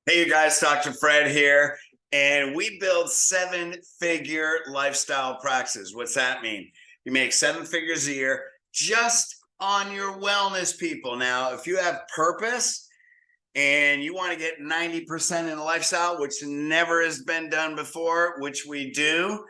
Hey, you guys, Dr. Fred here, and we build seven-figure lifestyle practices. What's that mean? You make seven figures a year just on your wellness, people. Now, if you have purpose and you want to get 90% in a lifestyle, which never has been done before, which we do,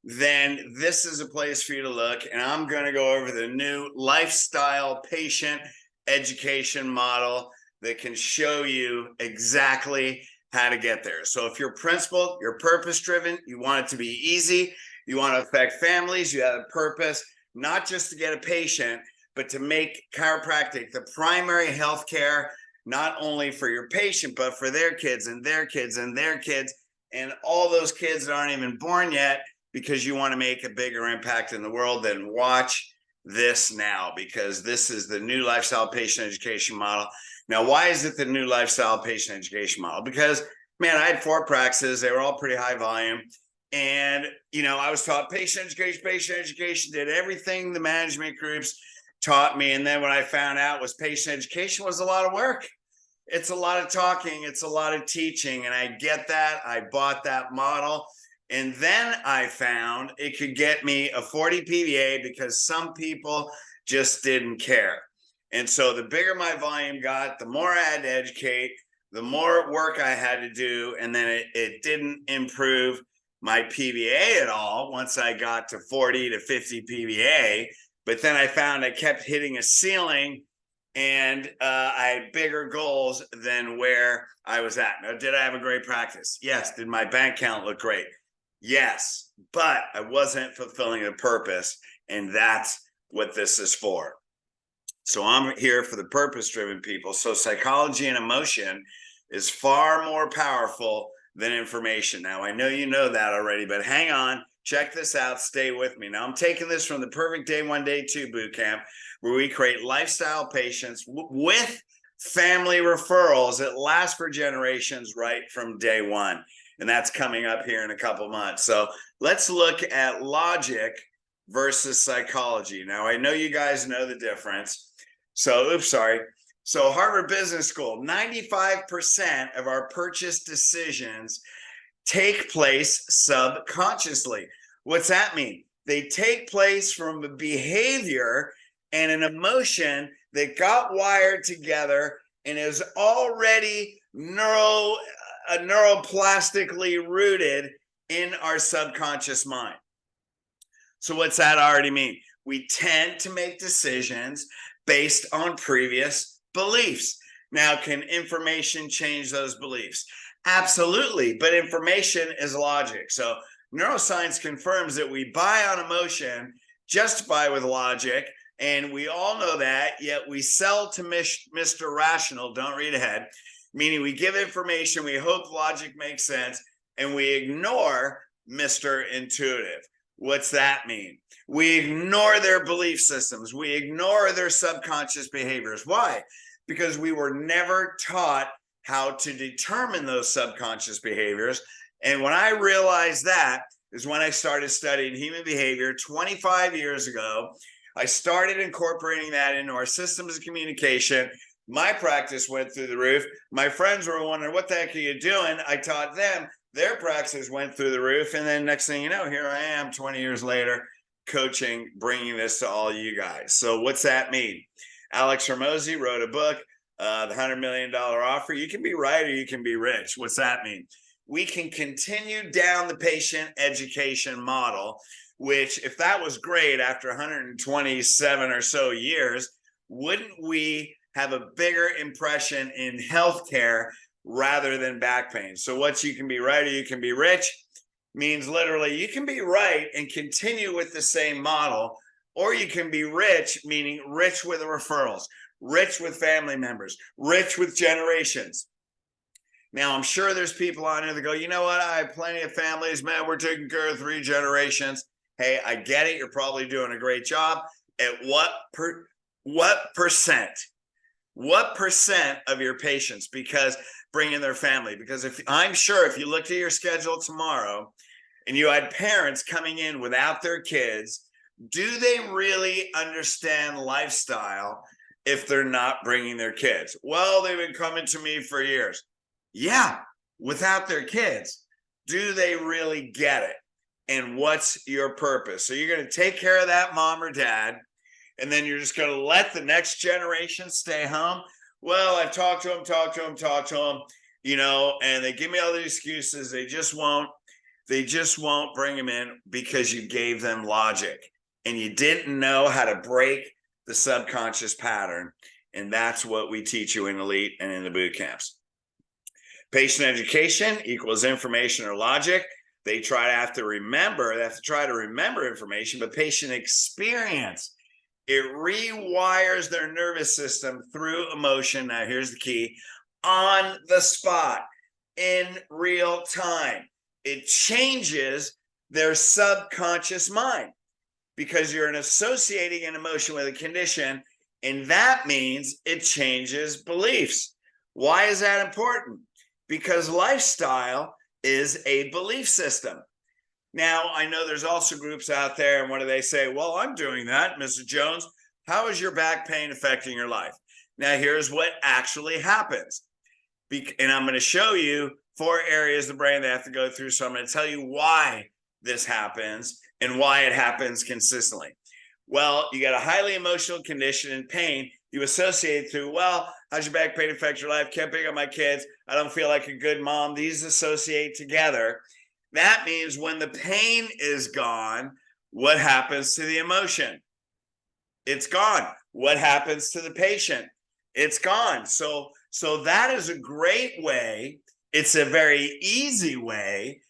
then this is a place for you to look. And I'm going to go over the new lifestyle patient education model that can show you exactly how to get there. So if you're principled, you're purpose driven, you want it to be easy, you want to affect families, you have a purpose, not just to get a patient, but to make chiropractic the primary health care, not only for your patient, but for their kids and their kids and their kids, and all those kids that aren't even born yet, because you want to make a bigger impact in the world. Then watch this now, because this is the new lifestyle patient education model. Now, why is it the new lifestyle patient education model? Because, man, I had four practices. They were all pretty high volume. And, I was taught patient education, did everything the management groups taught me. And then what I found out was patient education was a lot of work. It's a lot of talking. It's a lot of teaching. And I get that. I bought that model. And then I found it could get me a 40 PVA because some people just didn't care. And so the bigger my volume got, the more I had to educate, the more work I had to do. And then it didn't improve my PVA at all once I got to 40 to 50 PVA. But then I found I kept hitting a ceiling, and I had bigger goals than where I was at. Now, did I have a great practice? Yes. Did my bank account look great? Yes. But I wasn't fulfilling the purpose. And that's what this is for. So I'm here for the purpose-driven people. So psychology and emotion is far more powerful than information. Now, I know you know that already, but hang on, check this out, stay with me. Now, I'm taking this from the Perfect Day 1, Day 2 bootcamp, where we create lifestyle patients with family referrals that last for generations right from day one. And that's coming up here in a couple months. So let's look at logic versus psychology. Now, I know you guys know the difference. So Harvard Business School, 95% of our purchase decisions take place subconsciously. What's that mean? They take place from a behavior and an emotion that got wired together and is already neuroplastically rooted in our subconscious mind. So what's that already mean? We tend to make decisions based on previous beliefs. Now, can information change those beliefs? Absolutely, but information is logic. So neuroscience confirms that we buy on emotion, justify with logic, and we all know that, yet we sell to Mr. Rational, don't read ahead, meaning we give information, we hope logic makes sense, and we ignore Mr. Intuitive. What's that mean? We ignore their belief systems. We ignore their subconscious behaviors. Why? Because we were never taught how to determine those subconscious behaviors. And when I realized that is when I started studying human behavior 25 years ago. I started incorporating that into our systems of communication. My practice went through the roof. My friends were wondering, what the heck are you doing? I taught them. Their practices went through the roof. And then next thing you know, here I am 20 years later, coaching, bringing this to all you guys. So what's that mean? Alex Hormozi wrote a book, The $100 Million Offer. You can be right or you can be rich. What's that mean? We can continue down the patient education model, which if that was great after 127 or so years, wouldn't we have a bigger impression in healthcare rather than back pain? So what you can be right or you can be rich means literally you can be right and continue with the same model, or you can be rich, meaning rich with referrals, rich with family members, rich with generations. Now, I'm sure there's people on here that go, you know what? I have plenty of families, man. We're taking care of 3 generations. Hey, I get it. You're probably doing a great job. At what percent? What percent of your patients bring in their family? Because I'm sure if you looked at your schedule tomorrow and you had parents coming in without their kids, do they really understand lifestyle if they're not bringing their kids? Well, they've been coming to me for years. Yeah, without their kids. Do they really get it? And what's your purpose? So you're going to take care of that mom or dad, and then you're just going to let the next generation stay home. Well, I've talked to them, and they give me all the excuses. They just won't bring them in because you gave them logic and you didn't know how to break the subconscious pattern. And that's what we teach you in Elite and in the boot camps. Patient education equals information or logic. They have to try to remember information, but patient experience, it rewires their nervous system through emotion. Now, here's the key: on the spot, in real time. It changes their subconscious mind because you're associating an emotion with a condition, and that means it changes beliefs. Why is that important? Because lifestyle is a belief system. Now, I know there's also groups out there, and what do they say? Well, I'm doing that, Mrs. Jones. How is your back pain affecting your life? Now, here's what actually happens. And I'm going to show you 4 areas of the brain they have to go through. So I'm going to tell you why this happens and why it happens consistently. Well, you got a highly emotional condition and pain you associate through, well, how's your back pain affect your life? Can't pick up my kids. I don't feel like a good mom. These associate together. That means when the pain is gone, what happens to the emotion? It's gone. What happens to the patient? It's gone. So that is a great way. It's a very easy way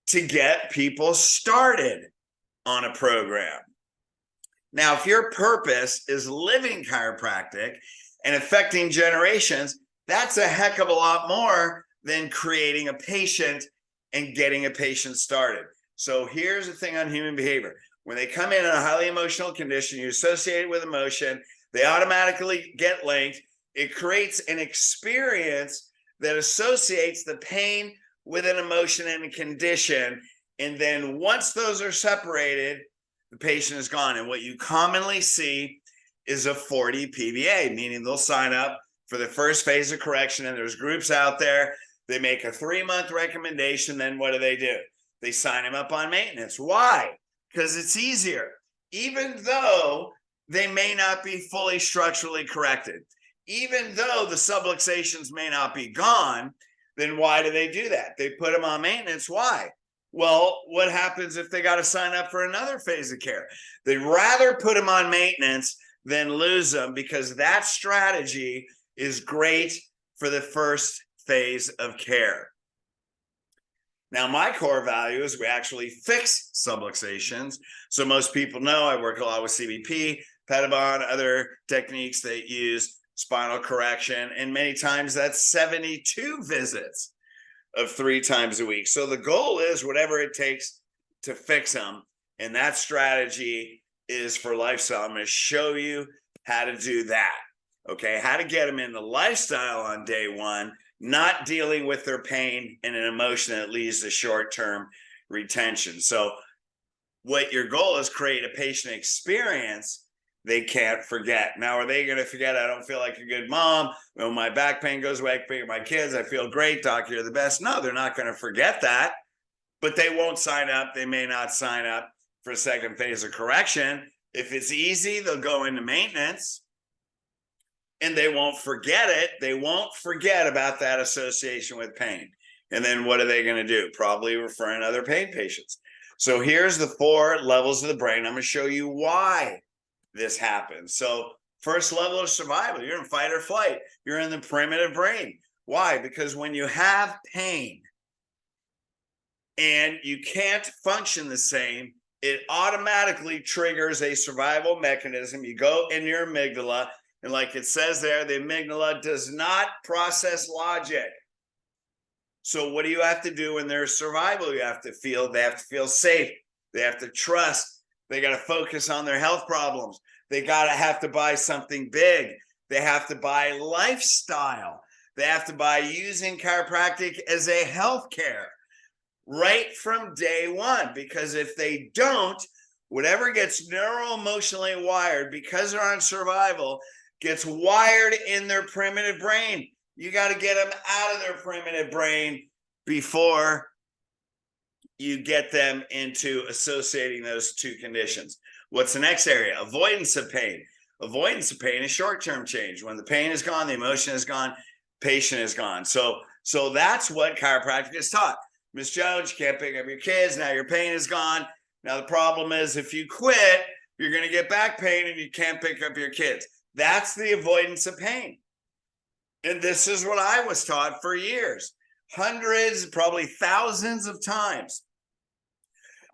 to get people started on a program. Now, if your purpose is living chiropractic and affecting generations, that's a heck of a lot more than creating a patient and getting a patient started. So here's the thing on human behavior. When they come in a highly emotional condition, you associate it with emotion, they automatically get linked. It creates an experience that associates the pain with an emotion and a condition. And then once those are separated, the patient is gone. And what you commonly see is a 40 PVA, meaning they'll sign up for the first phase of correction. And there's groups out there, they make a 3-month recommendation. Then what do? They sign them up on maintenance. Why? Because it's easier, even though they may not be fully structurally corrected. Even though the subluxations may not be gone, then why do they do that? They put them on maintenance. Why? Well, what happens if they got to sign up for another phase of care? They'd rather put them on maintenance than lose them, because that strategy is great for the first phase of care. Now, my core value is we actually fix subluxations. So most people know I work a lot with CBP, Pedibond, other techniques that use spinal correction. And many times that's 72 visits of 3 times a week. So the goal is whatever it takes to fix them. And that strategy is for lifestyle. I'm going to show you how to do that. Okay, how to get them in the lifestyle on day 1, not dealing with their pain and an emotion that leads to short-term retention. So what your goal is, create a patient experience they can't forget. Now, are they going to forget? I don't feel like a good mom. When my back pain goes away, I can pick up my kids. I feel great. Doctor, you're the best. No, they're not going to forget that, but they won't sign up. They may not sign up for a second phase of correction. If it's easy, they'll go into maintenance. And they won't forget it. They won't forget about that association with pain. And then what are they going to do? Probably referring other pain patients. So here's the 4 levels of the brain. I'm going to show you why this happens. So first level of survival, you're in fight or flight. You're in the primitive brain. Why? Because when you have pain and you can't function the same, it automatically triggers a survival mechanism. You go in your amygdala. And like it says there, the amygdala does not process logic. So what do you have to do in their survival? They have to feel safe. They have to trust. They got to focus on their health problems. They have to buy something big. They have to buy lifestyle. They have to buy using chiropractic as a healthcare right from day 1. Because if they don't, whatever gets neuroemotionally wired, because they're on survival, gets wired in their primitive brain. You got to get them out of their primitive brain before you get them into associating those two conditions. What's the next area? Avoidance of pain. Avoidance of pain is short-term change. When the pain is gone, the emotion is gone, patient is gone. So that's what chiropractic is taught. Miss Jones, you can't pick up your kids. Now your pain is gone. Now the problem is if you quit, you're going to get back pain and you can't pick up your kids. That's the avoidance of pain. And this is what I was taught for years, hundreds, probably thousands of times.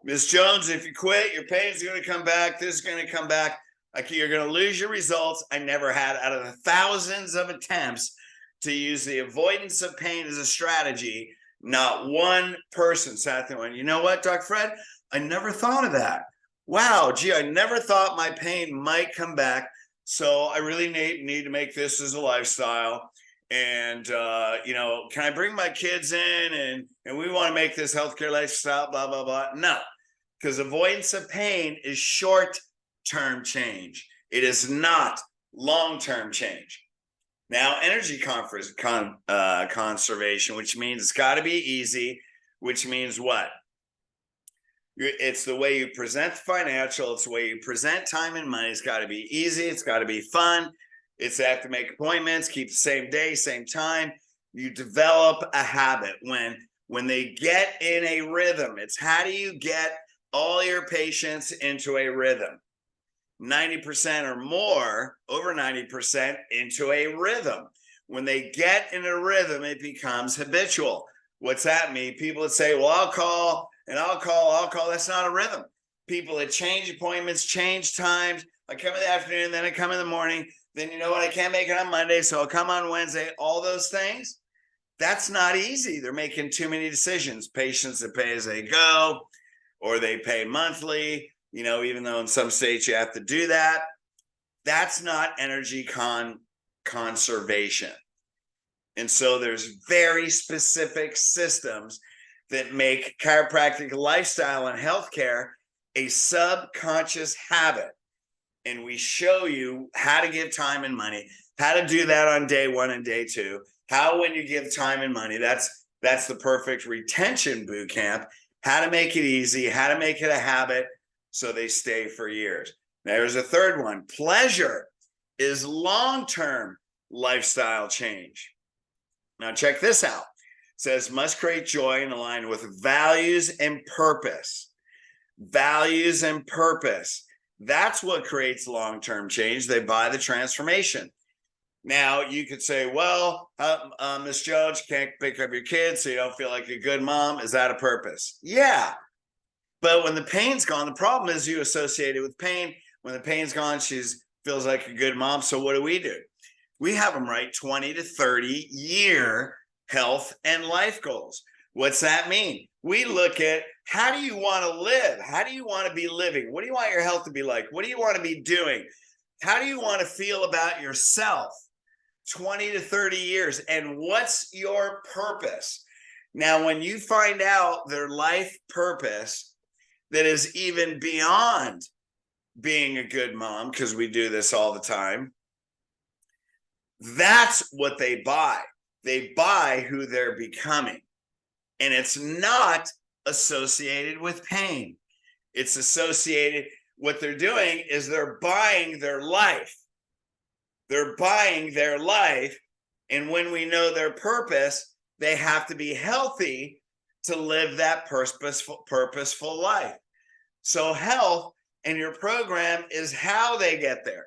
Miss Jones, if you quit, your pain's going to come back. This is going to come back. Like, you're going to lose your results. I never had, out of the thousands of attempts to use the avoidance of pain as a strategy, not one person sat there and went, you know what, Dr. Fred, I never thought of that. Wow, gee, I never thought my pain might come back. So I really need to make this as a lifestyle. And, can I bring my kids in and we want to make this healthcare lifestyle, blah, blah, blah. No, because avoidance of pain is short-term change. It is not long-term change. Now, energy conservation, which means it's got to be easy, which means what? It's the way you present the financial. It's the way you present time and money. It's got to be easy. It's got to be fun. It's have to make appointments, keep the same day, same time. You develop a habit when they get in a rhythm. It's how do you get all your patients into a rhythm? 90% or more, over 90% into a rhythm. When they get in a rhythm, it becomes habitual. What's that mean? People that say, well, I'll call and I'll call. That's not a rhythm. People that change appointments, change times. I come in the afternoon, then I come in the morning. Then you know what? I can't make it on Monday, so I'll come on Wednesday. All those things, that's not easy. They're making too many decisions. Patients that pay as they go, or they pay monthly, even though in some states you have to do that. That's not energy conservation. And so there's very specific systems that make chiropractic lifestyle and healthcare a subconscious habit. And we show you how to give time and money, how to do that on day one and day two, how when you give time and money, that's the perfect retention boot camp, how to make it easy, how to make it a habit so they stay for years. Now, there's a third one. Pleasure is long-term lifestyle change. Now, check this out. It says, must create joy and align with values and purpose. Values and purpose. That's what creates long-term change. They buy the transformation. Now, you could say, well, Miss Jones, you can't pick up your kids, so you don't feel like a good mom. Is that a purpose? Yeah. But when the pain's gone, the problem is you associate it with pain. When the pain's gone, she feels like a good mom. So what do? We have them write 20 to 30 year health and life goals. What's that mean? We look at, how do you want to live? How do you want to be living? What do you want your health to be like? What do you want to be doing? How do you want to feel about yourself 20 to 30 years? And what's your purpose? Now, when you find out their life purpose that is even beyond being a good mom, because we do this all the time, that's what they buy. They buy who they're becoming. And it's not associated with pain. It's associated, what they're doing is they're buying their life. They're buying their life. And when we know their purpose, they have to be healthy to live that purposeful life. So health and your program is how they get there.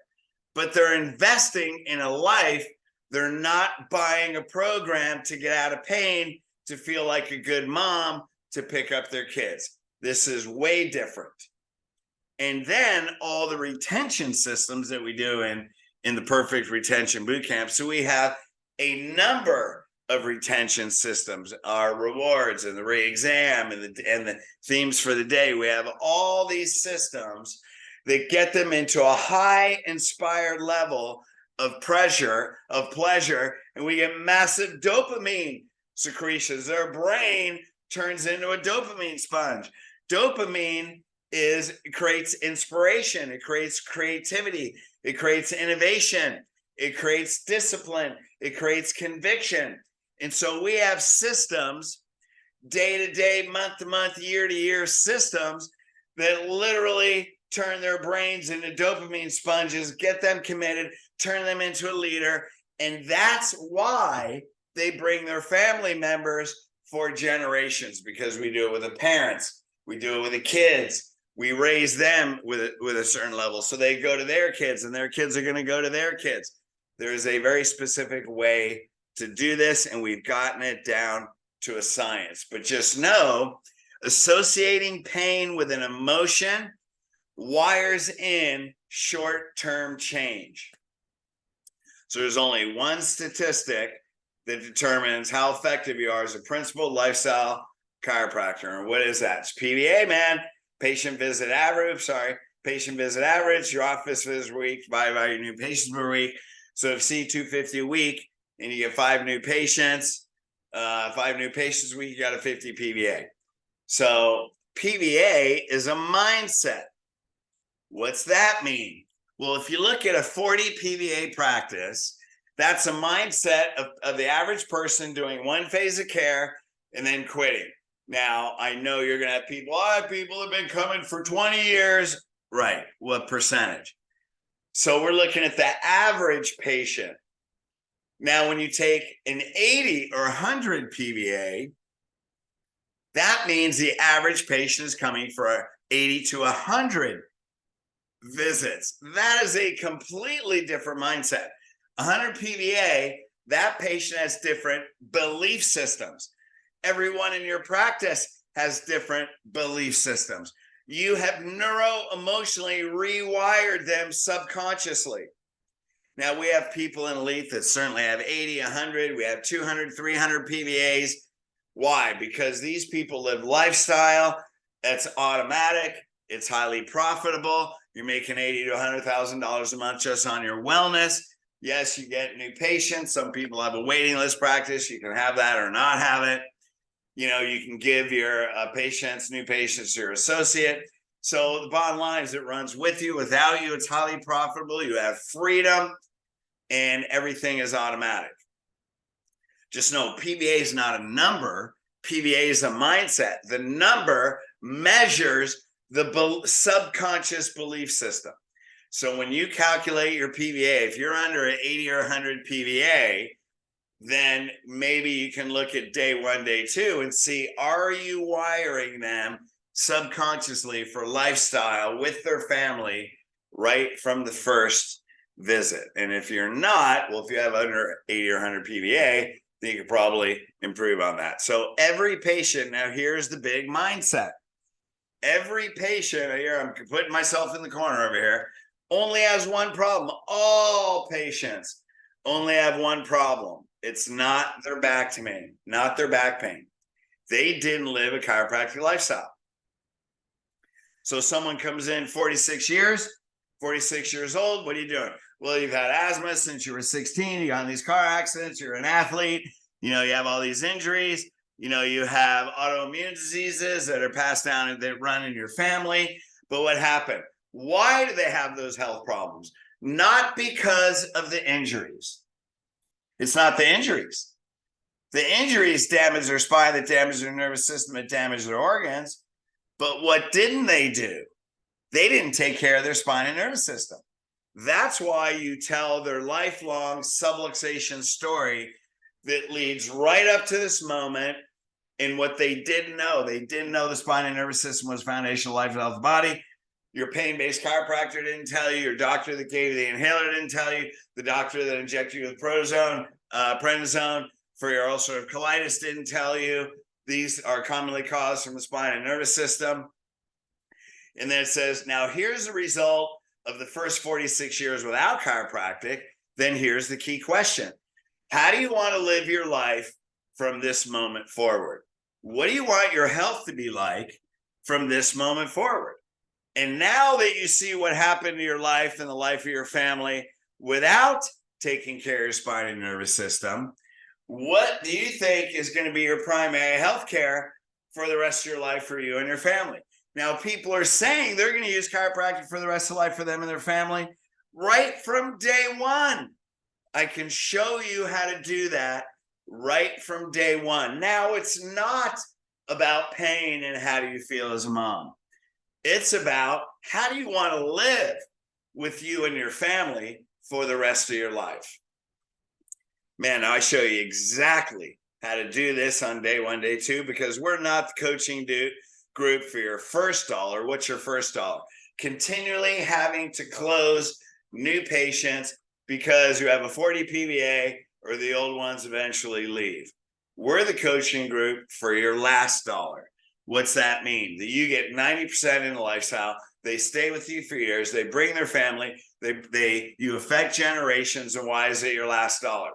But they're investing in a life. They're not buying a program to get out of pain, to feel like a good mom, to pick up their kids. This is way different. And then all the retention systems that we do in the Perfect Retention Bootcamp. So we have a number of retention systems, our rewards and the re-exam and the themes for the day. We have all these systems that get them into a high inspired level of pleasure, and we get massive dopamine secretions. Their brain turns into a dopamine sponge. Dopamine creates inspiration, it creates creativity, it creates innovation, it creates discipline, it creates conviction. And so we have systems, day to day, month to month, year to year systems that literally turn their brains into dopamine sponges, get them committed, turn them into a leader. And that's why they bring their family members for generations, because we do it with the parents, we do it with the kids, we raise them with a certain level. So they go to their kids and their kids are going to go to their kids. There is a very specific way to do this, and we've gotten it down to a science. But just know, associating pain with an emotion wires in short-term change. So there's only one statistic that determines how effective you are as a principal lifestyle chiropractor. And what is that? It's PVA, man. Patient visit average. Patient visit average. Your office visits per week divided by your new patients per week. So if you see 250 a week and you get 5 new patients a week, you got a 50 PVA. So PVA is a mindset. What's that mean? Well, if you look at a 40 PVA practice, that's a mindset of the average person doing one phase of care and then quitting. Now, I know you're going to have people, people have been coming for 20 years. Right. What percentage? So we're looking at the average patient. Now, when you take an 80 or 100 PVA, that means the average patient is coming for 80 to 100 visits. That is a completely different mindset. 100 PVA, that patient has different belief systems. Everyone in your practice has different belief systems. You have neuro-emotionally rewired them subconsciously. Now, we have people in Elite that certainly have 80, 100. We have 200, 300 PVAs. Why? Because these people live lifestyle that's automatic. It's highly profitable. You're making $80,000 to $100,000 a month just on your wellness. Yes, you get new patients. Some people have a waiting list practice. You can have that or not have it. You know, you can give your new patients, your associate. So the bottom line is it runs with you, without you. It's highly profitable. You have freedom and everything is automatic. Just know PVA is not a number. PVA is a mindset. The number measures the subconscious belief system. So when you calculate your PVA, if you're under an 80 or 100 PVA, then maybe you can look at day 1, day 2 and see, are you wiring them subconsciously for lifestyle with their family right from the first visit? And if you're not, well, if you have under 80 or 100 PVA, then you could probably improve on that. So every patient, now here's the big mindset. Every patient, here I'm putting myself in the corner over here, only has one problem. All patients only have one problem. It's not their back pain, not their back pain. They didn't live a chiropractic lifestyle. So someone comes in 46 years old. What are you doing? Well, you've had asthma since you were 16. You got in these car accidents. You're an athlete. You know, you have all these injuries. You know, you have autoimmune diseases that are passed down and that run in your family. But what happened? Why do they have those health problems? Not because of the injuries. It's not the injuries. The injuries damage their spine, that damage their nervous system, that damage their organs. But what didn't they do? They didn't take care of their spine and nervous system. That's why you tell their lifelong subluxation story that leads right up to this moment. And what they didn't know the spine and nervous system was foundational life and health of the body. Your pain-based chiropractor didn't tell you. Your doctor that gave you the inhaler didn't tell you. The doctor that injected you with prednisone for your ulcerative colitis didn't tell you. These are commonly caused from the spine and nervous system. And then it says, now here's the result of the first 46 years without chiropractic. Then here's the key question. How do you want to live your life from this moment forward? What do you want your health to be like from this moment forward? And now that you see what happened to your life and the life of your family without taking care of your spine and nervous system, what do you think is going to be your primary health care for the rest of your life for you and your family? Now, people are saying they're going to use chiropractic for the rest of life for them and their family right from day one. I can show you how to do that right from day one. Now, it's not about pain and how do you feel as a mom. It's about how do you want to live with you and your family for the rest of your life. Man, I show you exactly how to do this on day one, day two, because we're not the coaching group for your first dollar. What's your first dollar? Continually having to close new patients because you have a 40 PVA or the old ones eventually leave. We're the coaching group for your last dollar. What's that mean? That you get 90% in the lifestyle. They stay with you for years. They bring their family. You affect generations. And why is it your last dollar?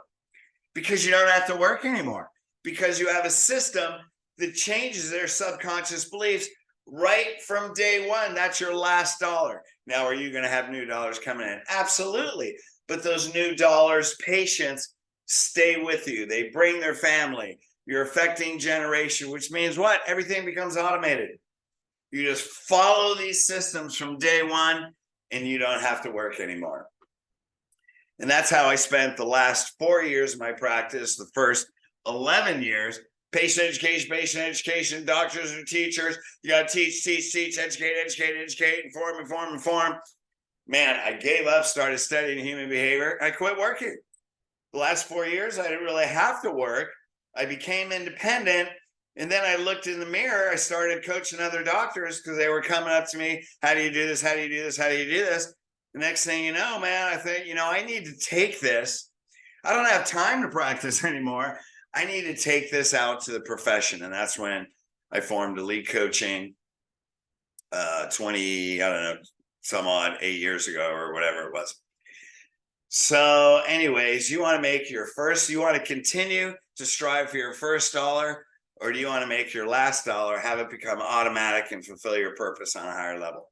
Because you don't have to work anymore. Because you have a system that changes their subconscious beliefs right from day one. That's your last dollar. Now, are you going to have new dollars coming in? Absolutely. But those new dollars, patients stay with you. They bring their family. You're affecting generation, which means what? Everything becomes automated. You just follow these systems from day one and you don't have to work anymore. And that's how I spent the last 4 years of my practice, the first 11 years. Patient education, doctors and teachers. You got to teach, educate, inform. Man, I gave up, started studying human behavior. I quit working. The last 4 years, I didn't really have to work. I became independent. And then I looked in the mirror. I started coaching other doctors because they were coming up to me. How do you do this? How do you do this? How do you do this? The next thing you know, man, I think, I need to take this. I don't have time to practice anymore. I need to take this out to the profession. And that's when I formed Elite Coaching some odd 8 years ago or whatever it was. So anyways, you want to continue to strive for your first dollar, or do you want to make your last dollar, have it become automatic and fulfill your purpose on a higher level?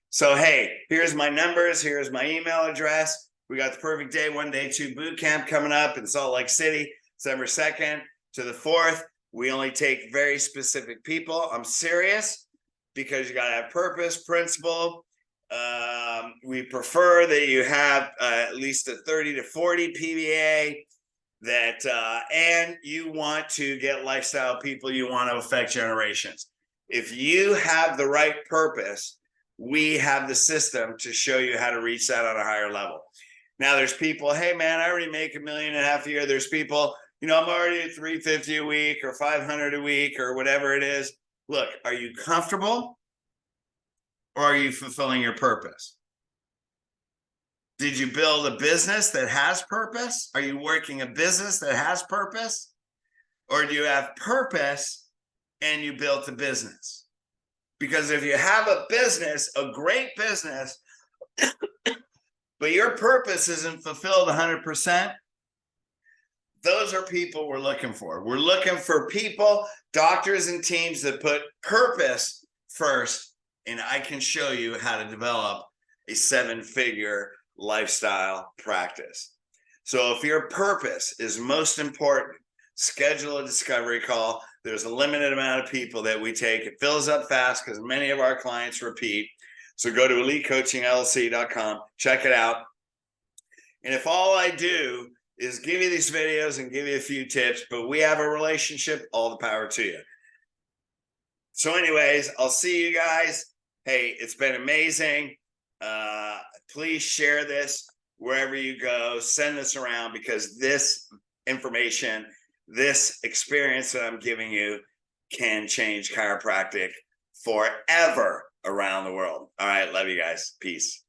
So, hey, here's my numbers. Here's my email address. We got the Perfect Day 1, Day 2 boot camp coming up in Salt Lake City, December 2nd to the 4th. We only take very specific people. I'm serious because you got to have purpose, principle. We prefer that you have at least a 30 to 40 PVA and you want to get lifestyle people. You want to affect generations. If you have the right purpose, we have the system to show you how to reach that on a higher level. Now there's people, hey man, I already make $1.5 million a year. There's people, I'm already at $350 a week or $500 a week or whatever it is. Look, are you comfortable or are you fulfilling your purpose? Did you build a business that has purpose? Are you working a business that has purpose? Or do you have purpose and you built a business? Because if you have a business, a great business, but your purpose isn't fulfilled 100%, those are people we're looking for. We're looking for people, doctors and teams that put purpose first, and I can show you how to develop a 7-figure lifestyle practice. So if your purpose is most important, schedule a discovery call. There's a limited amount of people that we take. It fills up fast because many of our clients repeat. So go to elitecoachingllc.com, check it out. And if all I do is give you these videos and give you a few tips, but we have a relationship, all the power to you. So anyways, I'll see you guys. Hey, it's been amazing. Please share this wherever you go. Send this around because this information, this experience that I'm giving you can change chiropractic forever around the world. All right. Love you guys. Peace.